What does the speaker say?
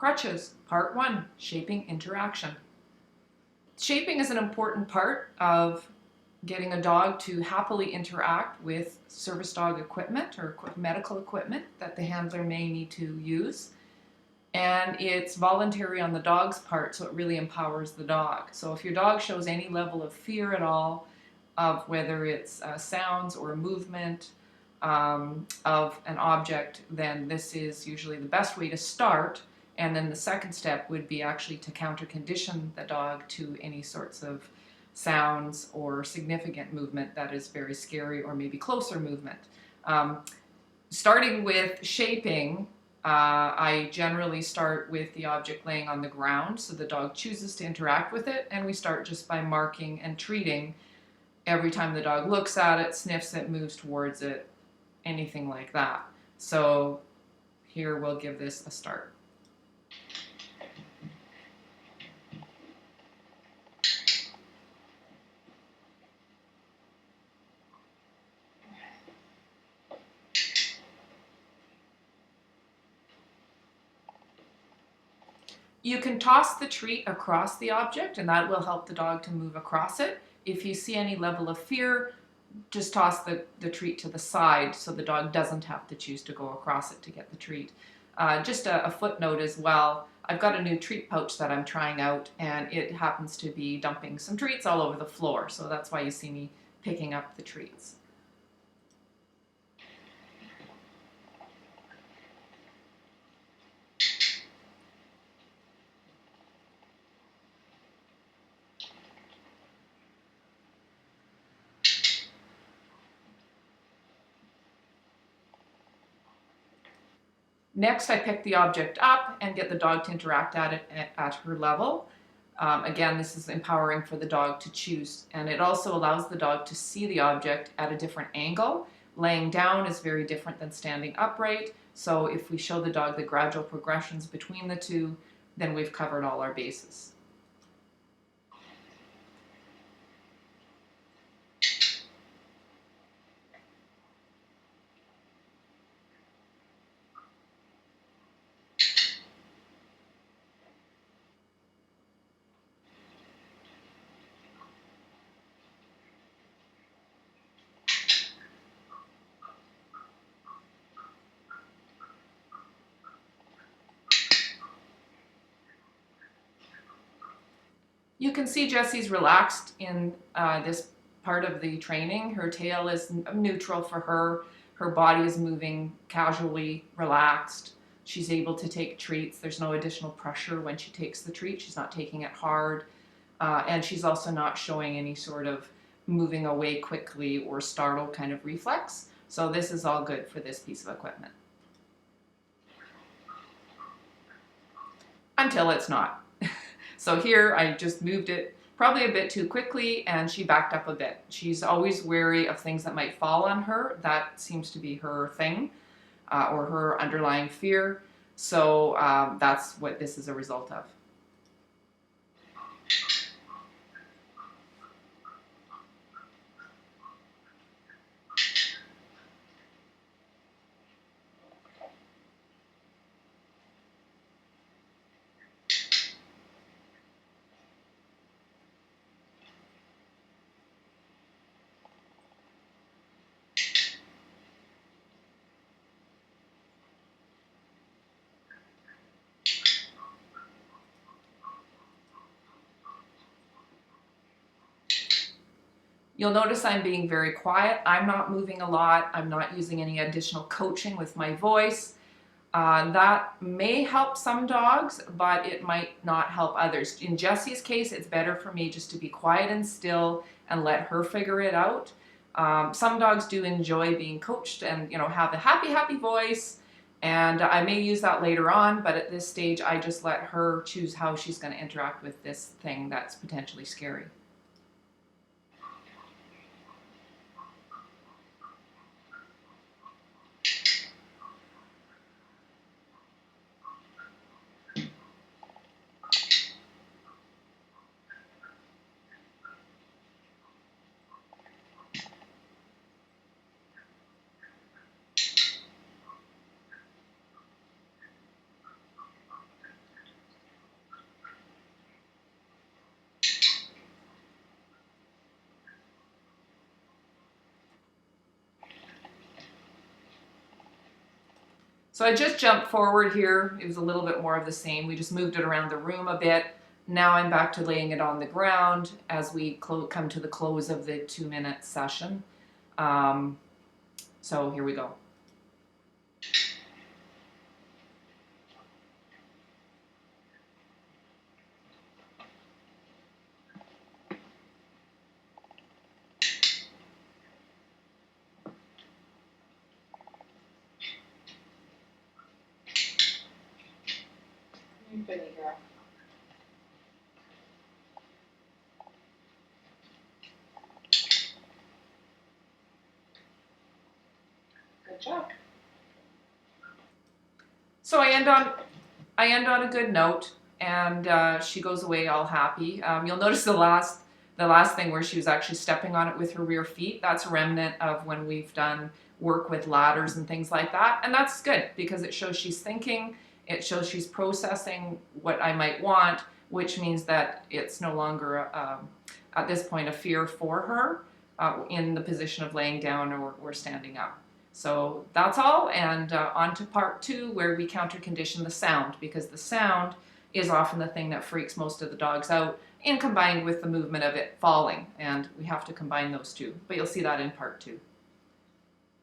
Crutches, Part 1, Shaping Interaction. Shaping is an important part of getting a dog to happily interact with service dog equipment or medical equipment that the handler may need to use. And it's voluntary on the dog's part, so it really empowers the dog. So if your dog shows any level of fear at all, of whether it's sounds or movement of an object, then this is usually the best way to start. And then the second step would be actually to counter-condition the dog to any sorts of sounds or significant movement that is very scary, or maybe closer movement. Starting with shaping, I generally start with the object laying on the ground, so the dog chooses to interact with it, and we start just by marking and treating every time the dog looks at it, sniffs it, moves towards it, anything like that. So here we'll give this a start. You can toss the treat across the object, and that will help the dog to move across it. If you see any level of fear, just toss the treat to the side so the dog doesn't have to choose to go across it to get the treat. Just a footnote as well, I've got a new treat pouch that I'm trying out, and it happens to be dumping some treats all over the floor, so that's why you see me picking up the treats. Next, I pick the object up and get the dog to interact at it at her level. Again, this is empowering for the dog to choose, and it also allows the dog to see the object at a different angle. Laying down is very different than standing upright, so if we show the dog the gradual progressions between the two, then we've covered all our bases. You can see Jessie's relaxed in this part of the training. Her tail is neutral for her. Her body is moving casually, relaxed. She's able to take treats. There's no additional pressure when she takes the treat. She's not taking it hard. And she's also not showing any sort of moving away quickly or startle kind of reflex. So this is all good for this piece of equipment. Until it's not. So here I just moved it probably a bit too quickly, and she backed up a bit. She's always wary of things that might fall on her. That seems to be her thing, or her underlying fear. So that's what this is a result of. You'll notice I'm being very quiet. I'm not moving a lot. I'm not using any additional coaching with my voice. That may help some dogs, but it might not help others. In Jessie's case, it's better for me just to be quiet and still and let her figure it out. Some dogs do enjoy being coached and have a happy voice, and I may use that later on, but at this stage I just let her choose how she's going to interact with this thing that's potentially scary. So I just jumped forward here. It was a little bit more of the same. We just moved it around the room a bit. Now I'm back to laying it on the ground as we come to the close of the 2-minute session. So here we go. Vinegar. Good job. So I end on a good note, and she goes away all happy. You'll notice the last thing where she was actually stepping on it with her rear feet. That's a remnant of when we've done work with ladders and things like that, and that's good because it shows she's thinking. It shows she's processing what I might want, which means that it's no longer at this point a fear for her in the position of laying down or standing up. So that's all, and on to part 2 where we counter condition the sound, because the sound is often the thing that freaks most of the dogs out, and combined with the movement of it falling, and we have to combine those two. But you'll see that in part 2.